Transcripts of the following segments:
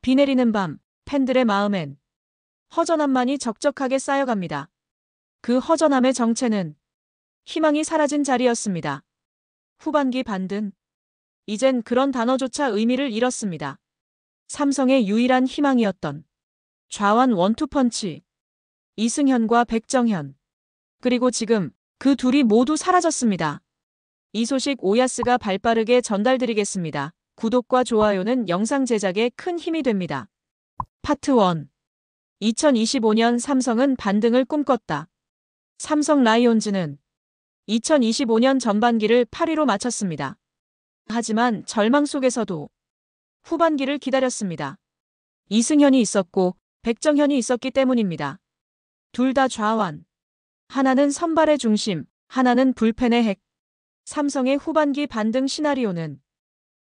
비 내리는 밤, 팬들의 마음엔 허전함만이 적적하게 쌓여갑니다. 그 허전함의 정체는 희망이 사라진 자리였습니다. 후반기 반등. 이젠 그런 단어조차 의미를 잃었습니다. 삼성의 유일한 희망이었던 좌완 원투펀치. 이승현과 백정현. 그리고 지금 그 둘이 모두 사라졌습니다. 이 소식 오야스가 발빠르게 전달드리겠습니다. 구독과 좋아요는 영상 제작에 큰 힘이 됩니다. 파트 1. 2025년 삼성은 반등을 꿈꿨다. 삼성 라이온즈는 2025년 전반기를 8위로 마쳤습니다. 하지만 절망 속에서도 후반기를 기다렸습니다. 이승현이 있었고 백정현이 있었기 때문입니다. 둘 다 좌완. 하나는 선발의 중심, 하나는 불펜의 핵. 삼성의 후반기 반등 시나리오는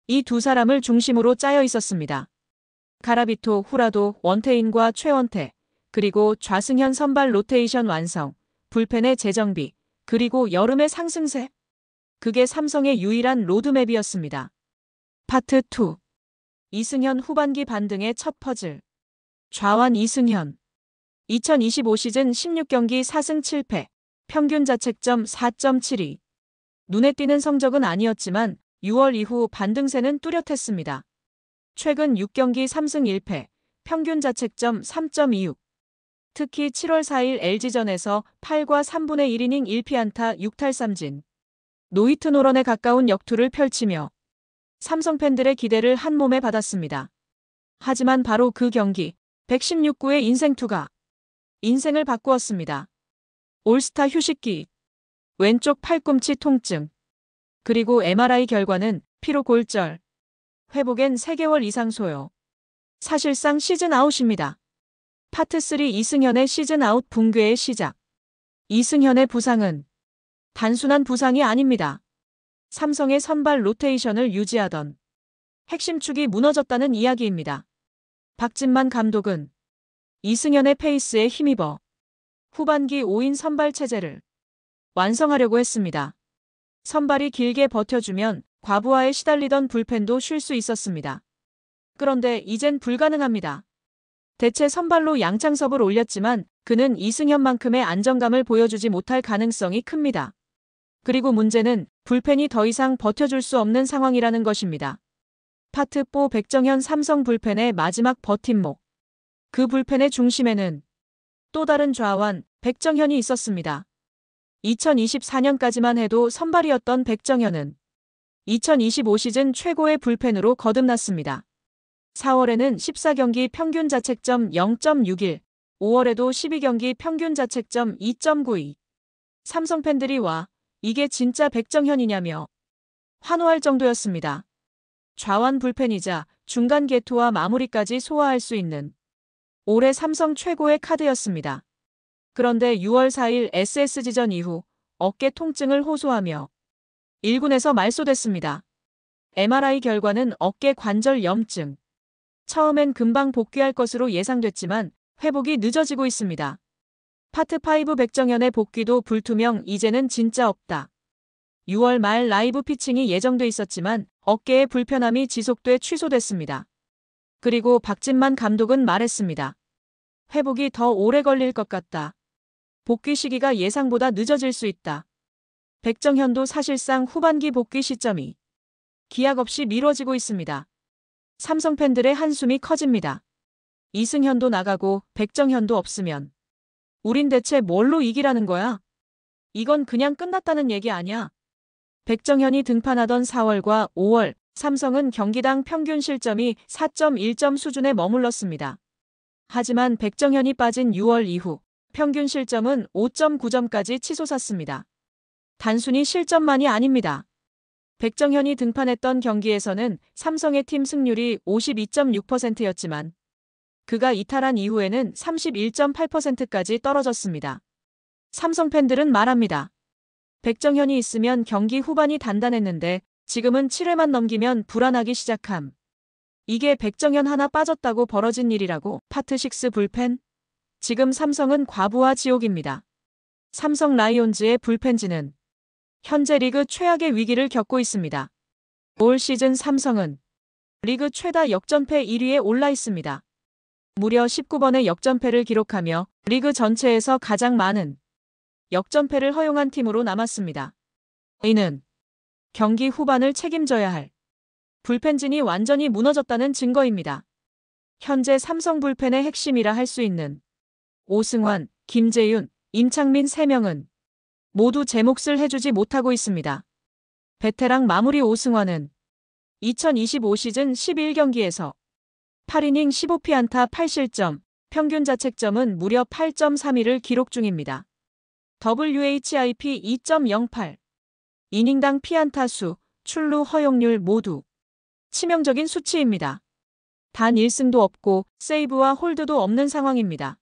이 두 사람을 중심으로 짜여 있었습니다. 가라비토, 후라도, 원태인과 최원태, 그리고 좌승현 선발 로테이션 완성, 불펜의 재정비, 그리고 여름의 상승세. 그게 삼성의 유일한 로드맵이었습니다. 파트 2. 이승현 후반기 반등의 첫 퍼즐. 좌완 이승현. 2025 시즌 16경기 4승 7패, 평균 자책점 4.72. 눈에 띄는 성적은 아니었지만 6월 이후 반등세는 뚜렷했습니다. 최근 6경기 3승 1패, 평균 자책점 3.26. 특히 7월 4일 LG전에서 8과 3분의 1이닝 1피안타 6탈삼진. 노히트 노런에 가까운 역투를 펼치며 삼성 팬들의 기대를 한몸에 받았습니다. 하지만 바로 그 경기, 116구의 인생투가 인생을 바꾸었습니다. 올스타 휴식기, 왼쪽 팔꿈치 통증, 그리고 MRI 결과는 피로 골절, 회복엔 3개월 이상 소요. 사실상 시즌 아웃입니다. 파트 3 이승현의 시즌 아웃 붕괴의 시작. 이승현의 부상은 단순한 부상이 아닙니다. 삼성의 선발 로테이션을 유지하던 핵심 축이 무너졌다는 이야기입니다. 박진만 감독은 이승현의 페이스에 힘입어 후반기 5인 선발 체제를 완성하려고 했습니다. 선발이 길게 버텨주면 과부하에 시달리던 불펜도 쉴 수 있었습니다. 그런데 이젠 불가능합니다. 대체 선발로 양창섭을 올렸지만 그는 이승현만큼의 안정감을 보여주지 못할 가능성이 큽니다. 그리고 문제는 불펜이 더 이상 버텨줄 수 없는 상황이라는 것입니다. 파트 4 백정현 삼성 불펜의 마지막 버팀목. 그 불펜의 중심에는 또 다른 좌완 백정현이 있었습니다. 2024년까지만 해도 선발이었던 백정현은 2025 시즌 최고의 불펜으로 거듭났습니다. 4월에는 14경기 평균 자책점 0.61, 5월에도 12경기 평균 자책점 2.92. 삼성 팬들이 와, 이게 진짜 백정현이냐며 환호할 정도였습니다. 좌완 불펜이자 중간 개투와 마무리까지 소화할 수 있는 올해 삼성 최고의 카드였습니다. 그런데 6월 4일 SSG전 이후 어깨 통증을 호소하며 1군에서 말소됐습니다. MRI 결과는 어깨 관절 염증. 처음엔 금방 복귀할 것으로 예상됐지만 회복이 늦어지고 있습니다. 파트 5 백정현의 복귀도 불투명. 이제는 진짜 없다. 6월 말 라이브 피칭이 예정돼 있었지만 어깨의 불편함이 지속돼 취소됐습니다. 그리고 박진만 감독은 말했습니다. 회복이 더 오래 걸릴 것 같다. 복귀 시기가 예상보다 늦어질 수 있다. 백정현도 사실상 후반기 복귀 시점이 기약 없이 미뤄지고 있습니다. 삼성 팬들의 한숨이 커집니다. 이승현도 나가고 백정현도 없으면 우린 대체 뭘로 이기라는 거야? 이건 그냥 끝났다는 얘기 아니야. 백정현이 등판하던 4월과 5월, 삼성은 경기당 평균 실점이 4.1점 수준에 머물렀습니다. 하지만 백정현이 빠진 6월 이후 평균 실점은 5.9점까지 치솟았습니다. 단순히 실점만이 아닙니다. 백정현이 등판했던 경기에서는 삼성의 팀 승률이 52.6%였지만 그가 이탈한 이후에는 31.8%까지 떨어졌습니다. 삼성 팬들은 말합니다. 백정현이 있으면 경기 후반이 단단했는데 지금은 7회만 넘기면 불안하기 시작함. 이게 백정현 하나 빠졌다고 벌어진 일이라고. 파트 6 불펜. 지금 삼성은 과부하 지옥입니다. 삼성 라이온즈의 불펜진은 현재 리그 최악의 위기를 겪고 있습니다. 올 시즌 삼성은 리그 최다 역전패 1위에 올라 있습니다. 무려 19번의 역전패를 기록하며 리그 전체에서 가장 많은 역전패를 허용한 팀으로 남았습니다. 이는 경기 후반을 책임져야 할 불펜진이 완전히 무너졌다는 증거입니다. 현재 삼성 불펜의 핵심이라 할 수 있는 오승환, 김재윤, 임창민 3명은 모두 제 몫을 해주지 못하고 있습니다. 베테랑 마무리 오승환은 2025 시즌 11경기에서 8이닝 15피안타 8실점, 평균 자책점은 무려 8.32를 기록 중입니다. WHIP 2.08, 이닝당 피안타 수, 출루 허용률 모두 치명적인 수치입니다. 단 1승도 없고 세이브와 홀드도 없는 상황입니다.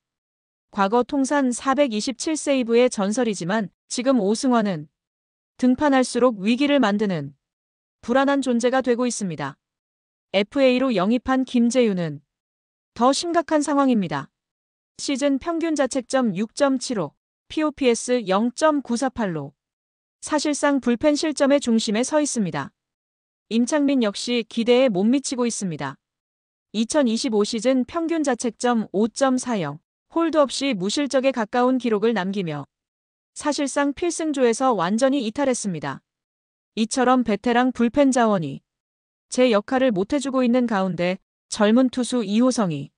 과거 통산 427세이브의 전설이지만 지금 오승환은 등판할수록 위기를 만드는 불안한 존재가 되고 있습니다. FA로 영입한 김재윤은 더 심각한 상황입니다. 시즌 평균 자책점 6.75, POPS 0.948로 사실상 불펜 실점의 중심에 서 있습니다. 임창민 역시 기대에 못 미치고 있습니다. 2025 시즌 평균 자책점 5.40, 홀드 없이 무실적에 가까운 기록을 남기며 사실상 필승조에서 완전히 이탈했습니다. 이처럼 베테랑 불펜 자원이 제 역할을 못해주고 있는 가운데 젊은 투수 이호성이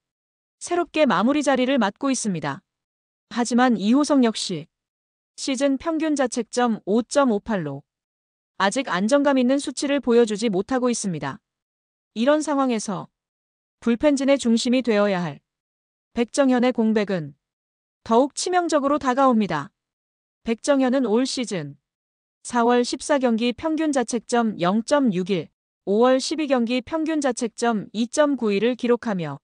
새롭게 마무리 자리를 맡고 있습니다. 하지만 이호성 역시 시즌 평균 자책점 5.58로 아직 안정감 있는 수치를 보여주지 못하고 있습니다. 이런 상황에서 불펜진의 중심이 되어야 할 백정현의 공백은 더욱 치명적으로 다가옵니다. 백정현은 올 시즌 4월 14경기 평균 자책점 0.61, 5월 12경기 평균 자책점 2.91을 기록하며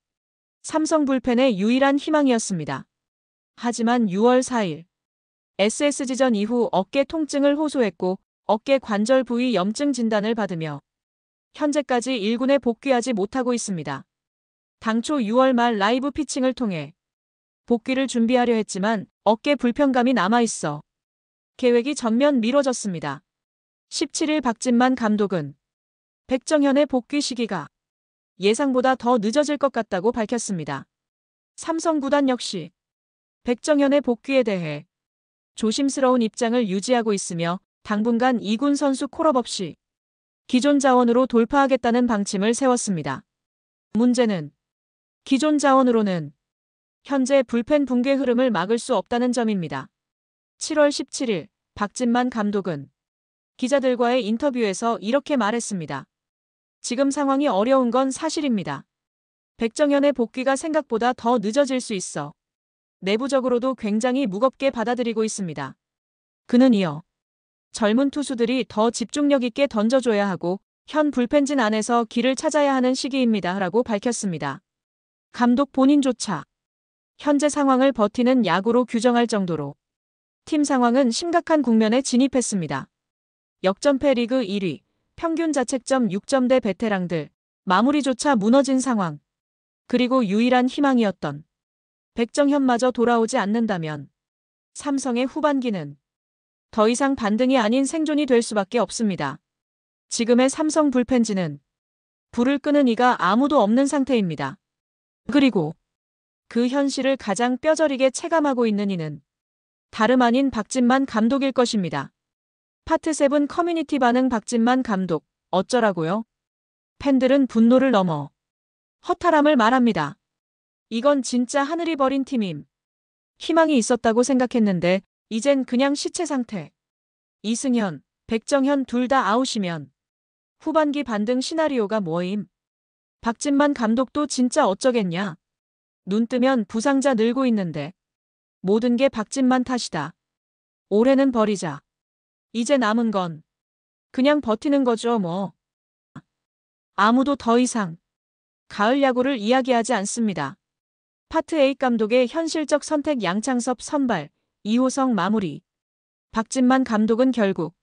삼성 불펜의 유일한 희망이었습니다. 하지만 6월 4일 SSG전 이후 어깨 통증을 호소했고 어깨 관절 부위 염증 진단을 받으며 현재까지 1군에 복귀하지 못하고 있습니다. 당초 6월 말 라이브 피칭을 통해 복귀를 준비하려 했지만 어깨 불편감이 남아있어 계획이 전면 미뤄졌습니다. 17일 박진만 감독은 백정현의 복귀 시기가 예상보다 더 늦어질 것 같다고 밝혔습니다. 삼성 구단 역시 백정현의 복귀에 대해 조심스러운 입장을 유지하고 있으며 당분간 2군 선수 콜업 없이 기존 자원으로 돌파하겠다는 방침을 세웠습니다. 문제는 기존 자원으로는 현재 불펜 붕괴 흐름을 막을 수 없다는 점입니다. 7월 17일 박진만 감독은 기자들과의 인터뷰에서 이렇게 말했습니다. 지금 상황이 어려운 건 사실입니다. 백정현의 복귀가 생각보다 더 늦어질 수 있어 내부적으로도 굉장히 무겁게 받아들이고 있습니다. 그는 이어 젊은 투수들이 더 집중력 있게 던져줘야 하고 현 불펜진 안에서 길을 찾아야 하는 시기입니다. 라고 밝혔습니다. 감독 본인조차 현재 상황을 버티는 야구로 규정할 정도로 팀 상황은 심각한 국면에 진입했습니다. 역전패 리그 1위, 평균 자책점 6점대 베테랑들, 마무리조차 무너진 상황. 그리고 유일한 희망이었던 백정현마저 돌아오지 않는다면 삼성의 후반기는 더 이상 반등이 아닌 생존이 될 수밖에 없습니다. 지금의 삼성 불펜진은 불을 끄는 이가 아무도 없는 상태입니다. 그리고 그 현실을 가장 뼈저리게 체감하고 있는 이는 다름 아닌 박진만 감독일 것입니다. 파트 7 커뮤니티 반응 박진만 감독, 어쩌라고요? 팬들은 분노를 넘어 허탈함을 말합니다. 이건 진짜 하늘이 버린 팀임. 희망이 있었다고 생각했는데 이젠 그냥 시체 상태. 이승현, 백정현 둘 다 아웃이면 후반기 반등 시나리오가 뭐임? 박진만 감독도 진짜 어쩌겠냐? 눈 뜨면 부상자 늘고 있는데 모든 게 박진만 탓이다. 올해는 버리자. 이제 남은 건 그냥 버티는 거죠 뭐. 아무도 더 이상 가을 야구를 이야기하지 않습니다. 파트 8 감독의 현실적 선택 양창섭 선발, 이호성 마무리. 박진만 감독은 결국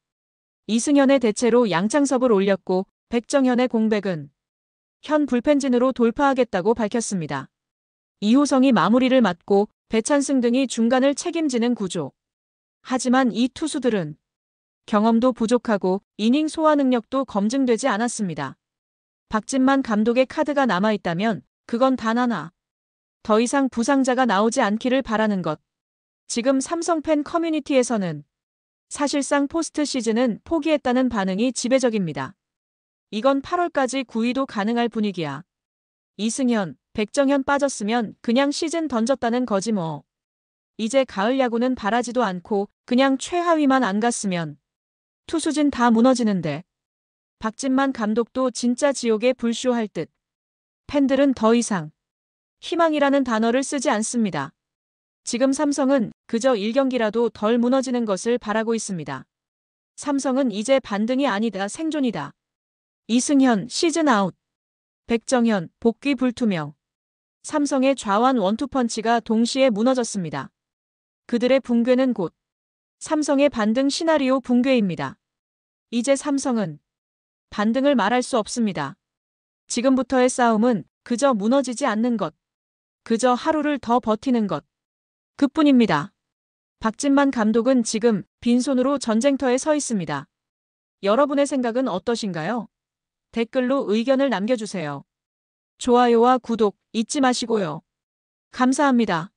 이승현의 대체로 양창섭을 올렸고 백정현의 공백은 현 불펜진으로 돌파하겠다고 밝혔습니다. 이호성이 마무리를 맡고 배찬승 등이 중간을 책임지는 구조. 하지만 이 투수들은 경험도 부족하고 이닝 소화 능력도 검증되지 않았습니다. 박진만 감독의 카드가 남아있다면 그건 단 하나. 더 이상 부상자가 나오지 않기를 바라는 것. 지금 삼성 팬 커뮤니티에서는 사실상 포스트 시즌은 포기했다는 반응이 지배적입니다. 이건 8월까지 9위도 가능할 분위기야. 이승현, 백정현 빠졌으면 그냥 시즌 던졌다는 거지 뭐. 이제 가을 야구는 바라지도 않고 그냥 최하위만 안 갔으면 투수진 다 무너지는데. 박진만 감독도 진짜 지옥에 불쇼할 듯. 팬들은 더 이상 희망이라는 단어를 쓰지 않습니다. 지금 삼성은 그저 1경기라도 덜 무너지는 것을 바라고 있습니다. 삼성은 이제 반등이 아니다, 생존이다. 이승현 시즌 아웃. 백정현 복귀 불투명. 삼성의 좌완 원투펀치가 동시에 무너졌습니다. 그들의 붕괴는 곧 삼성의 반등 시나리오 붕괴입니다. 이제 삼성은 반등을 말할 수 없습니다. 지금부터의 싸움은 그저 무너지지 않는 것. 그저 하루를 더 버티는 것. 그뿐입니다. 박진만 감독은 지금 빈손으로 전쟁터에 서 있습니다. 여러분의 생각은 어떠신가요? 댓글로 의견을 남겨주세요. 좋아요와 구독 잊지 마시고요. 감사합니다.